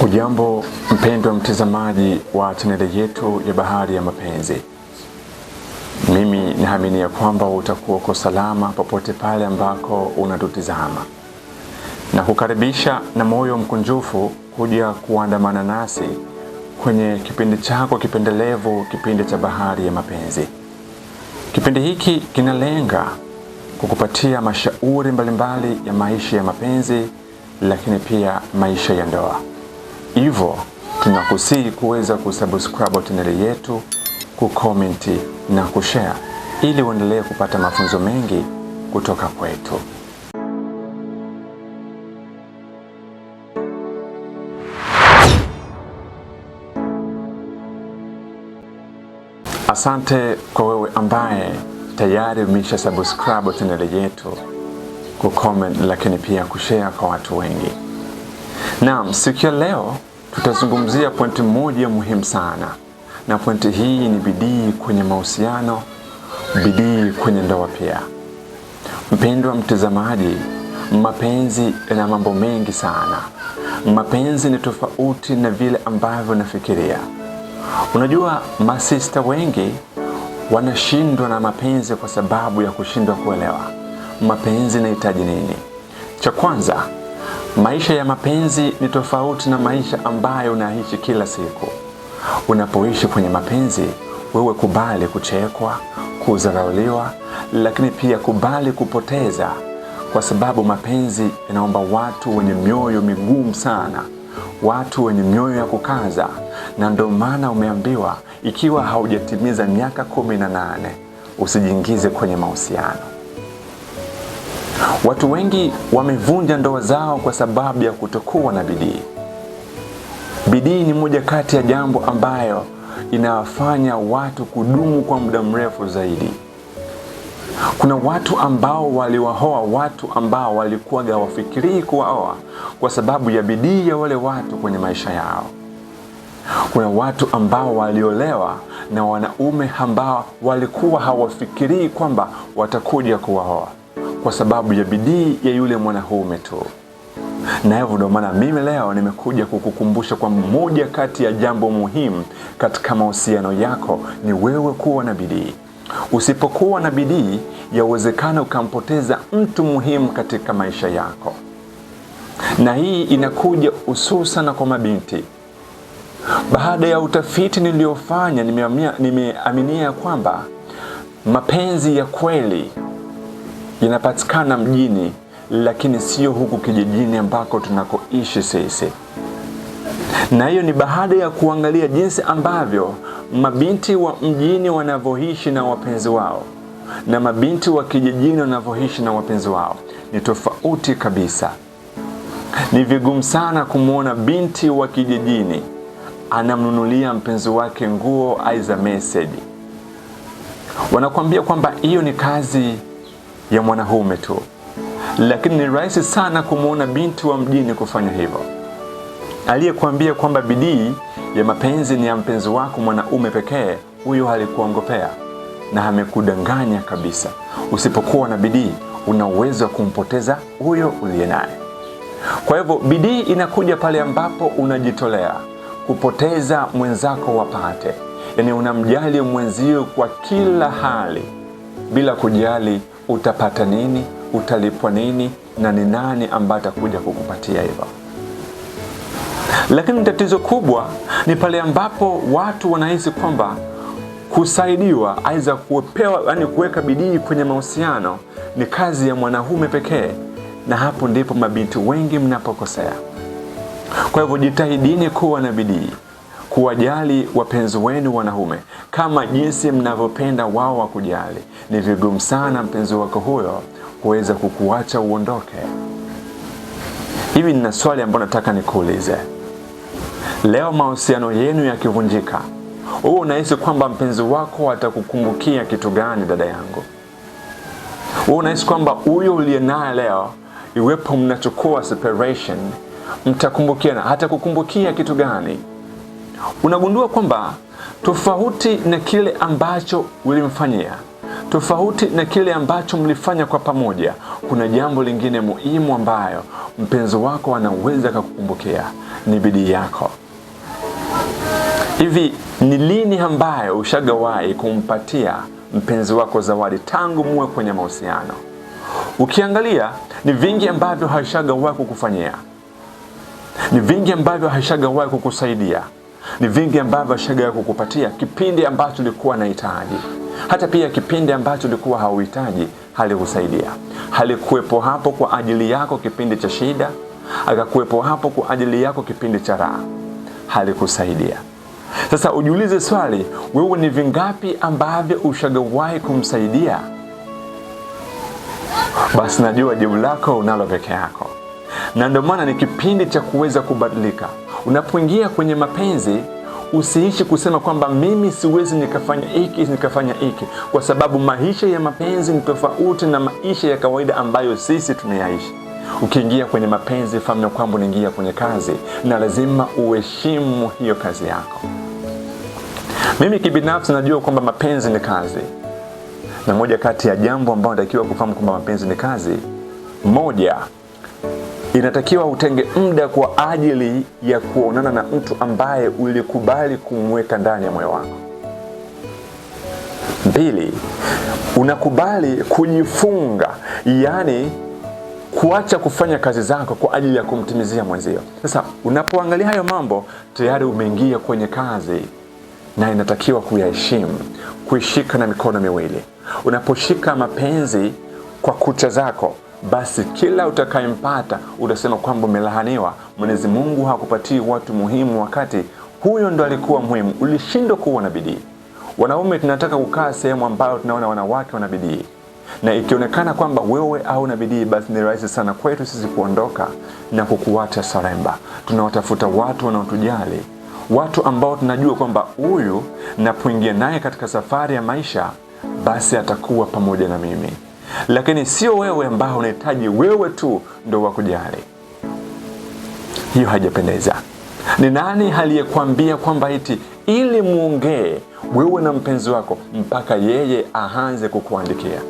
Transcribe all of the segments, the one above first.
Hujambo mpendwa mtazamaji wa chaneli yetu ya Bahari ya Mapenzi. Mimi naamini ya kwamba utakuwa uko salama popote pale ambako unatutizama. Na kukaribisha na moyo mkunjufu kuja kuandamana nasi kwenye kipindi chako kipendelevu, kipindi cha Bahari ya Mapenzi. Kipindi hiki kinalenga kukupatia mashauri mbalimbali ya maisha ya mapenzi, lakini pia maisha ya ndoa. Hivyo tunakusihi kuweza kusubscribe channel yetu, kukomenti na kushare ili uendelee kupata mafunzo mengi kutoka kwetu. Asante kwa wewe ambaye tayari umesha subscribe channel yetu, kucomment lakini pia kushare kwa watu wengi. Naam, siku ya leo tutazungumzia pointi moja muhimu sana. Na pointi hii ni bidii kwenye mahusiano, bidii kwenye ndoa pia. Mpendwa mtazamaji, mapenzi yana mambo mengi sana. Mapenzi ni tofauti na vile ambavyo nafikiria. Unajua, masista wengi wanashindwa na mapenzi kwa sababu ya kushindwa kuelewa mapenzi yanahitaji nini. Cha kwanza, maisha ya mapenzi ni tofauti na maisha ambayo unaishi kila siku. Unapoishi kwenye mapenzi, wewe kubali kuchekwa, kudharauliwa, lakini pia kubali kupoteza, kwa sababu mapenzi yanaomba watu wenye mioyo migumu sana, watu wenye mioyo ya kukaza. Na ndio maana umeambiwa ikiwa haujatimiza miaka 18 usijiingize kwenye mahusiano. Watu wengi wamevunja ndoa zao kwa sababu ya kutokuwa na bidii. Bidii ni moja kati ya jambo ambayo inawafanya watu kudumu kwa muda mrefu zaidi. Kuna watu ambao waliwaoa watu ambao walikuwa hawafikirii kuwaoa kwa sababu ya bidii ya wale watu kwenye maisha yao. Kuna watu ambao waliolewa na wanaume ambao walikuwa hawafikirii kwamba watakuja kuwaoa kwa sababu ya bidii ya yule mwanaume tu. Na hivyo ndio maana mimi leo nimekuja kukukumbusha kwa moja kati ya jambo muhimu katika mahusiano yako ni wewe kuwa na bidii. Usipokuwa na bidii, yawezekana ukampoteza mtu muhimu katika maisha yako. Na hii inakuja hususan kwa mabinti. Baada ya utafiti niliofanya, nimeaminia kwamba mapenzi ya kweli yanapatikana mjini, lakini sio huku kijijini ambako tunakoishi sisi. Na hiyo ni baada ya kuangalia jinsi ambavyo mabinti wa mjini wanavyoishi na wapenzi wao na mabinti wa kijijini wanavyoishi na wapenzi wao ni tofauti kabisa. Ni vigumu sana kumwona binti wa kijijini anamnunulia mpenzi wake nguo aiza message. Wanakuambia kwamba hiyo ni kazi ya mwanaume tu, lakini ni rahisi sana kumwona binti wa mjini kufanya hivyo. Aliyekuambia kwamba bidii ya mapenzi ni ya mpenzi wako mwanaume pekee, huyo alikuongopea na amekudanganya kabisa. Usipokuwa na bidii, una uwezo wa kumpoteza huyo uliye naye. Kwa hivyo bidii inakuja pale ambapo unajitolea kupoteza mwenzako wapate. Yaani unamjali mwenzio kwa kila hali, bila kujali utapata nini, utalipwa nini, na ni nani ambaye atakuja kukupatia hivyo. Lakini tatizo kubwa ni pale ambapo watu wanahisi kwamba kusaidiwa, aidha kupewa, yani kuweka bidii kwenye mahusiano ni kazi ya mwanaume pekee, na hapo ndipo mabinti wengi mnapokosea. Kwa hivyo jitahidini kuwa na bidii, kuwajali wapenzi wenu wanaume kama jinsi mnavyopenda wao wakujali. Ni vigumu sana mpenzi wako huyo kuweza kukuacha uondoke. Hivi nina swali ambalo nataka nikuulize. Leo mahusiano yenu yakivunjika, wewe unahisi kwamba mpenzi wako atakukumbukia kitu gani, dada yangu? Wewe unahisi kwamba huyo uliye naye leo, iwepo mnachukua separation, mtakumbukiana, hata kukumbukia kitu gani? Unagundua kwamba tofauti na kile ambacho ulimfanyia, tofauti na kile ambacho mlifanya kwa pamoja, kuna jambo lingine muhimu ambayo mpenzi wako anaweza kukukumbukia ni bidii yako. Hivi ni lini ambayo ushagawahi kumpatia mpenzi wako zawadi tangu muwe kwenye mahusiano? Ukiangalia ni vingi ambavyo haishagawahi kukufanyia, ni vingi ambavyo haishagawahi kukusaidia, ni vingi ambavyo haishagawahi kukupatia kipindi ambacho ulikuwa unahitaji. Hata pia kipindi ambacho ulikuwa hauhitaji halikusaidia. Halikuwepo hapo kwa ajili yako kipindi cha shida, akakuwepo hapo kwa ajili yako kipindi cha raha. Halikusaidia. Sasa ujiulize swali, wewe ni vingapi ambavyo ushagawahi kumsaidia? Basi najua jibu lako unalo peke yako. Na ndio maana ni kipindi cha kuweza kubadilika. Unapoingia kwenye mapenzi, usiishi kusema kwamba mimi siwezi nikafanya hiki, kwa sababu maisha ya mapenzi ni tofauti na maisha ya kawaida ambayo sisi tunayaishi. Ukiingia kwenye mapenzi, fahamu kwamba unaingia kwenye kazi na lazima uheshimu hiyo kazi yako. Mimi kibinafsi najua kwamba mapenzi ni kazi. Na moja kati ya jambo ambalo natakiwa kufahamu kwamba mapenzi ni kazi, moja, inatakiwa utenge muda kwa ajili ya kuonana na mtu ambaye ulikubali kumweka ndani ya moyo wako. 2, unakubali kujifunga, yani kuacha kufanya kazi zako kwa ajili ya kumtimizia mwenzio. Sasa unapoangalia hayo mambo, tayari umeingia kwenye kazi na inatakiwa kuyaheshimu, kuishika na mikono miwili. Unaposhika mapenzi kwa kucha zako, basi kila utakayempata utasema kwamba umelahaniwa. Mwenyezi Mungu hakupatii watu muhimu wakati huyo ndo alikuwa muhimu. Ulishindwa kuwa na bidii. Wanaume tunataka kukaa sehemu ambayo tunaona wanawake wana bidii. Na ikionekana kwamba wewe hauna bidii, basi ni rahisi sana kwetu sisi kuondoka na kukuacha saremba. Tunawatafuta watu wanaotujali, watu ambao tunajua kwamba huyu napoingia naye katika safari ya maisha, basi atakuwa pamoja na mimi. Lakini sio wewe ambao unahitaji wewe tu ndo wakujali. Hiyo haijapendeza. Ni nani aliyekuambia kwamba eti ili muongee wewe na mpenzi wako mpaka yeye aanze kukuandikia?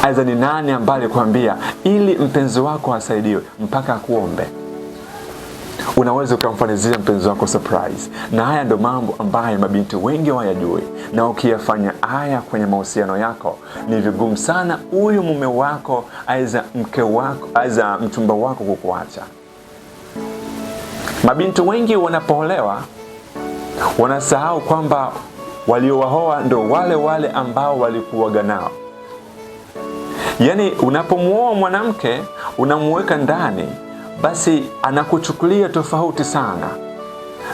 Aidha, ni nani ambaye alikwambia ili mpenzi wako asaidiwe mpaka akuombe? Unaweza ukamfanyia mpenzi wako surprise. Na haya ndo mambo ambayo mabinti wengi hawayajui. Na ukiyafanya haya kwenye mahusiano yako, ni vigumu sana huyu mume wako, aidha mke wako, aidha mchumba wako kukuacha. Mabinti wengi wanapoolewa wanasahau kwamba waliowaoa ndo wale ambao walikuwaga nao. Yani unapomuoa mwanamke unamuweka ndani, basi anakuchukulia tofauti sana.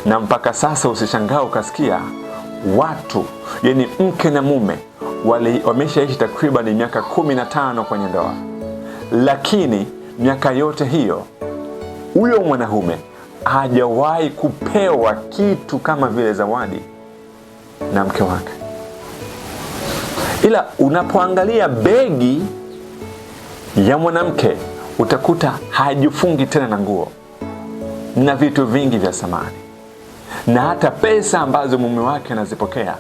Na mpaka sasa usishangaa ukasikia watu, yani mke na mume wameshaishi takriban miaka 15 kwenye ndoa, lakini miaka yote hiyo huyo mwanaume hajawahi kupewa kitu kama vile zawadi na mke wake. Ila unapoangalia begi ya mwanamke utakuta hajifungi tena na nguo na vitu vingi vya samani, na hata pesa ambazo mume wake anazipokea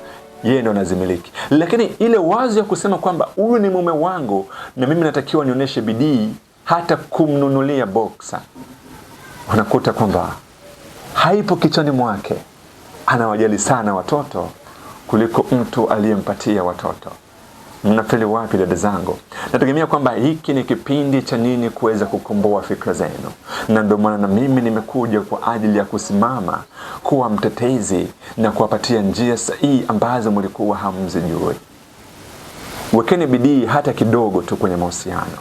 yeye ndo anazimiliki. Lakini ile wazo ya kusema kwamba huyu ni mume wangu na mimi natakiwa nionyeshe bidii hata kumnunulia boxer, unakuta kwamba haipo kichwani mwake. Anawajali sana watoto kuliko mtu aliyempatia watoto. Mnafeli wapi dada zangu? Nategemea kwamba hiki ni kipindi cha nini kuweza kukomboa fikra zenu. Na ndio maana na mimi nimekuja kwa ajili ya kusimama kuwa mtetezi na kuwapatia njia sahihi ambazo mlikuwa hamzijui. Wekeni bidii hata kidogo tu kwenye mahusiano,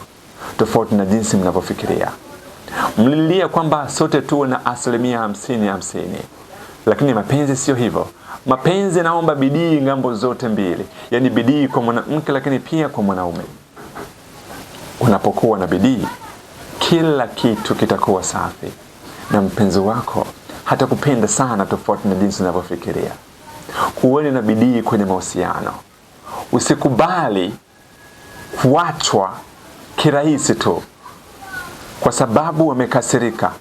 tofauti na jinsi mnavyofikiria. Mlilia kwamba sote tuwe na 50-50. Lakini mapenzi sio hivyo. Mapenzi naomba bidii ngambo zote mbili. Yani bidii kwa mwanamke lakini pia kwa mwanaume. Unapokuwa na bidii, kila kitu kitakuwa safi. Na mpenzi wako hatakupenda sana tofauti na jinsi unavyofikiria. Kuweni na bidii kwenye mahusiano. Usikubali kuachwa kirahisi tu kwa sababu wamekasirika,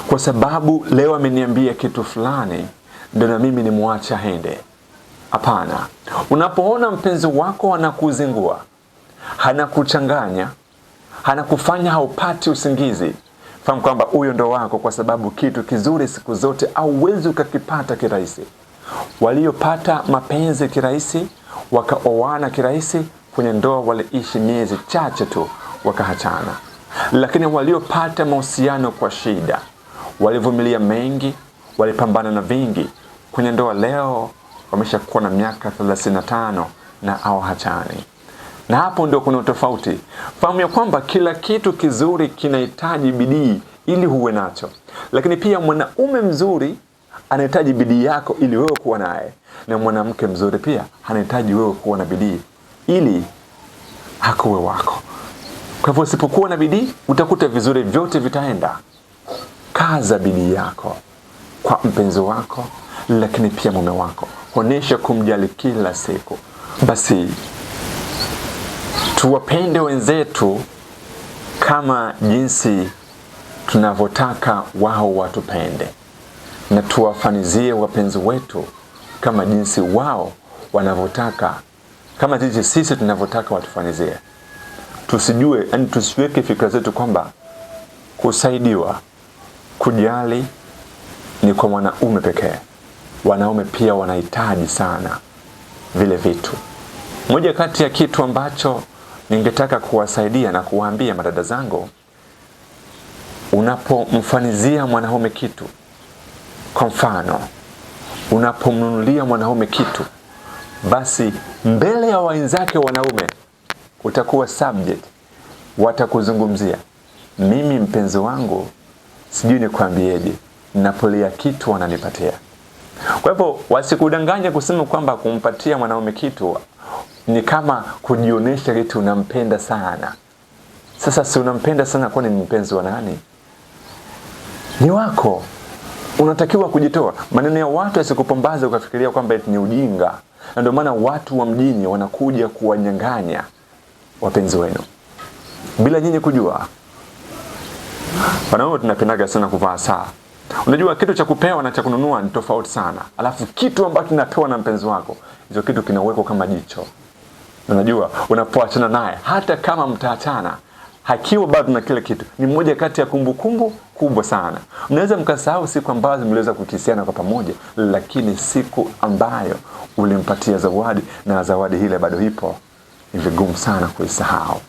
kwa sababu leo ameniambia kitu fulani ndio na mimi nimwache aende. Hapana. Unapoona mpenzi wako anakuzingua, anakuchanganya, anakufanya haupati usingizi, fahamu kwamba huyo ndo wako, kwa sababu kitu kizuri siku zote hauwezi ukakipata kirahisi. Waliopata mapenzi kirahisi, wakaoana kirahisi, kwenye ndoa waliishi miezi chache tu wakaachana. Lakini waliopata mahusiano kwa shida, walivumilia mengi, walipambana na vingi, kwenye ndoa leo wameshakuwa na miaka 35 na hawaachani. Na hapo ndio kuna tofauti. Fahamu ya kwamba kila kitu kizuri kinahitaji bidii ili uwe nacho. Lakini pia mwanaume mzuri anahitaji bidii yako ili wewe kuwa naye, na mwanamke mzuri pia anahitaji wewe kuwa na bidii ili akuwe wako. Kwa hivyo usipokuwa na bidii, utakuta vizuri vyote vitaenda. Kaza bidii yako kwa mpenzi wako, lakini pia mume wako. Onesha kumjali kila siku. Basi tuwapende wenzetu kama jinsi tunavyotaka wao watupende, na tuwafanizie wapenzi wetu kama jinsi wao wanavyotaka, kama jinsi sisi tunavyotaka watufanizie. Tusiweke fikra zetu kwamba kusaidiwa, kujali ni kwa mwanaume pekee. Wanaume pia wanahitaji sana vile vitu. Moja kati ya kitu ambacho ningetaka kuwasaidia na kuwaambia madada zangu, unapomfanizia mwanaume kitu, kwa mfano unapomnunulia mwanaume kitu, basi mbele ya wenzake wanaume utakuwa subject, watakuzungumzia. Mimi mpenzi wangu sijui nikwambieje, ninapolia kitu wananipatia. Kwa hivyo wasikudanganye kusema kwamba kumpatia mwanaume kitu ni kama kujionesha kitu unampenda sana. Sasa si unampenda sana, kwani ni mpenzi wa nani? Ni wako. Unatakiwa kujitoa. Maneno ya watu yasikupombaze ukafikiria kwamba eti ni ujinga. Na ndio maana watu wa mjini wanakuja kuwanyang'anya wapenzi wenu bila nyinyi kujua. Wanaume tunapendaga sana kuvaa saa. Unajua kitu cha kupewa na cha kununua ni tofauti sana. Alafu kitu ambacho unapewa na mpenzi wako, hicho kitu kinawekwa kama jicho. Unajua unapoachana naye, hata kama mtaachana, hakiwa bado na kile kitu. Ni moja kati ya kumbukumbu kubwa sana. Mnaweza mkasahau siku ambazo mliweza kukisiana kwa pamoja, lakini siku ambayo ulimpatia zawadi na zawadi ile bado ipo, ni vigumu sana kuisahau.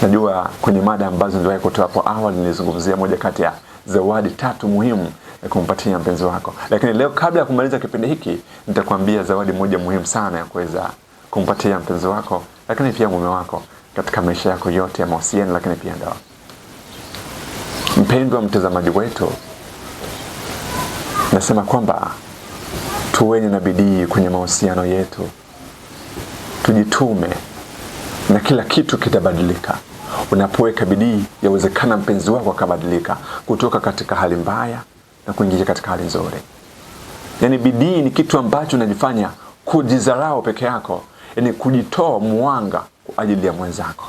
Najua kwenye mada ambazo niliwahi kutoa hapo awali nilizungumzia moja kati ya zawadi 3 muhimu ya kumpatia mpenzi wako. Lakini leo kabla ya kumaliza kipindi hiki, nitakwambia zawadi moja muhimu sana ya kuweza kumpatia mpenzi wako, lakini pia mume wako katika maisha yako yote ya mahusiano, lakini pia ndoa. Mpendwa mtazamaji wetu, nasema kwamba tuweni na bidii kwenye mahusiano yetu. Tujitume na kila kitu kitabadilika. Unapoweka bidii, yawezekana mpenzi wako akabadilika kutoka katika hali mbaya na kuingia katika hali nzuri. Yaani bidii ni kitu ambacho unajifanya kujizarau peke yako, yaani kujitoa mwanga kwa ajili ya mwenzako.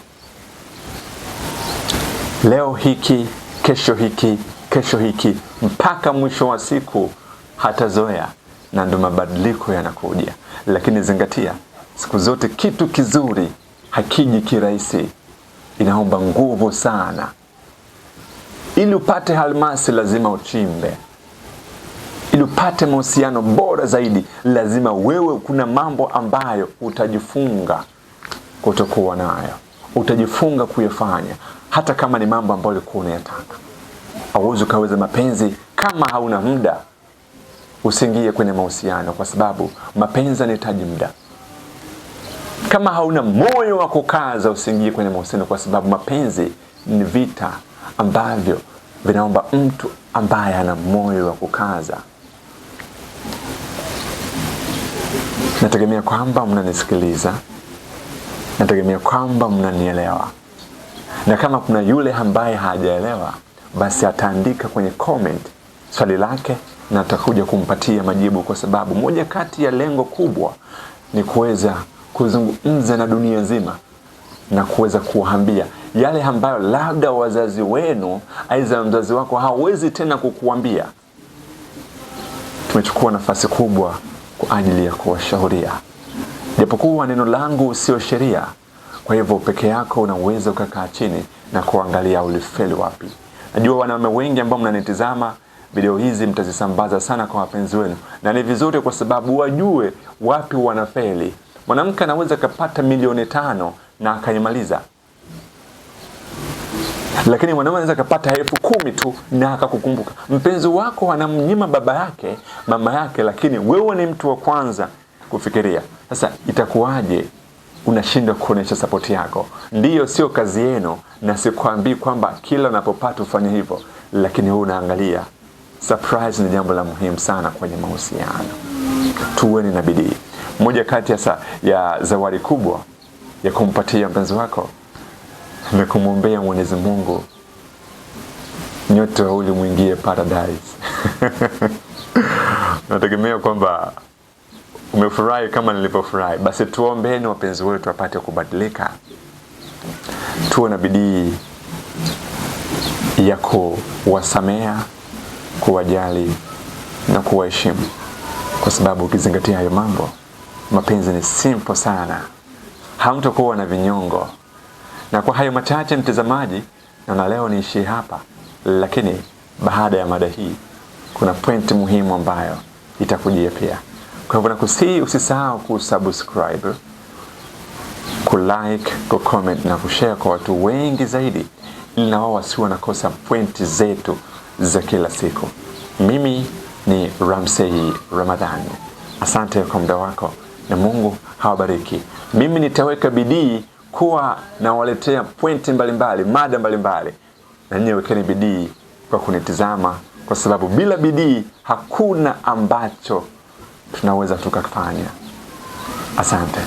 Leo hiki, kesho hiki, mpaka mwisho wa siku hatazoea, na ndio mabadiliko yanakuja. Lakini zingatia, siku zote kitu kizuri hakiji kirahisi. Inaomba nguvu sana. Ili upate almasi lazima uchimbe. Ili upate mahusiano bora zaidi lazima wewe kuna mambo ambayo utajifunga kutokuwa nayo. Utajifunga kuyafanya hata kama ni mambo ambayo ulikuwa unayataka. Hauwezi kaweza mapenzi kama hauna muda. Usiingie kwenye mahusiano kwa sababu mapenzi yanahitaji muda. Kama hauna moyo wa kukaza, usiingie kwenye mahusiano kwa sababu mapenzi ni vita ambavyo vinaomba mtu ambaye ana moyo wa kukaza. Nategemea kwamba mnanisikiliza. Nategemea kwamba mnanielewa. Na kama kuna yule ambaye hajaelewa, basi ataandika kwenye comment swali lake na atakuja kumpatia majibu, kwa sababu moja kati ya lengo kubwa ni kuweza kuzungumza na dunia nzima na kuweza kuwaambia yale ambayo labda wazazi wenu aidha mzazi wako hawezi tena kukuambia. Tumechukua nafasi kubwa kwa ajili ya kuwashauria. Japokuwa neno langu sio sheria, Kwa hivyo peke yako unaweza ukakaa chini na kuangalia ulifeli wapi. Najua wanaume wengi ambao mnanitizama video hizi mtazisambaza sana kwa wapenzi wenu, na ni vizuri kwa sababu wajue wapi wanafeli. Mwanamke anaweza kupata milioni 5 na akaimaliza, lakini mwanaume anaweza kupata 10,000 tu na akakukumbuka. Mpenzi wako anamnyima baba yake, mama yake, lakini wewe ni mtu wa kwanza kufikiria. Sasa itakuwaje unashindwa kuonesha support yako? Ndiyo, sio kazi yenu, na sikwambii kwamba kila unapopata ufanye hivyo, lakini wewe unaangalia. Surprise ni jambo la muhimu sana kwenye mahusiano. Tuweni na bidii. Moja kati ya zawadi kubwa ya kumpatia mpenzi wako ni kumwombea Mwenyezi Mungu nyote wawili muingie paradise. Nategemea kwamba umefurahi kama nilipofurahi. Basi tuombeeni wapenzi wetu wapate kubadilika. Tuwe na bidii ya kuwasamea, kuwajali na kuwaheshimu, kwa sababu ukizingatia hayo mambo, mapenzi ni simple sana. Hamtakuwa na vinyongo. Na kwa hayo machache mtazamaji, na leo niishie hapa, lakini baada ya mada hii kuna pointi muhimu ambayo itakujia pia. Kwa hivyo nakusihi usisahau kusubscribe, kulike, kucomment na kushare kwa watu wengi zaidi, ili na wao wasiwe nakosa pointi zetu za kila siku. Mimi ni Ramsey Ramadhani. Asante kwa muda wako na Mungu hawabariki. Mimi nitaweka bidii kuwa na waletea pointi mbalimbali, mada mbalimbali, na nyinyi wekeni bidii kwa kunitizama, kwa sababu bila bidii hakuna ambacho tunaweza tukafanya. Asante.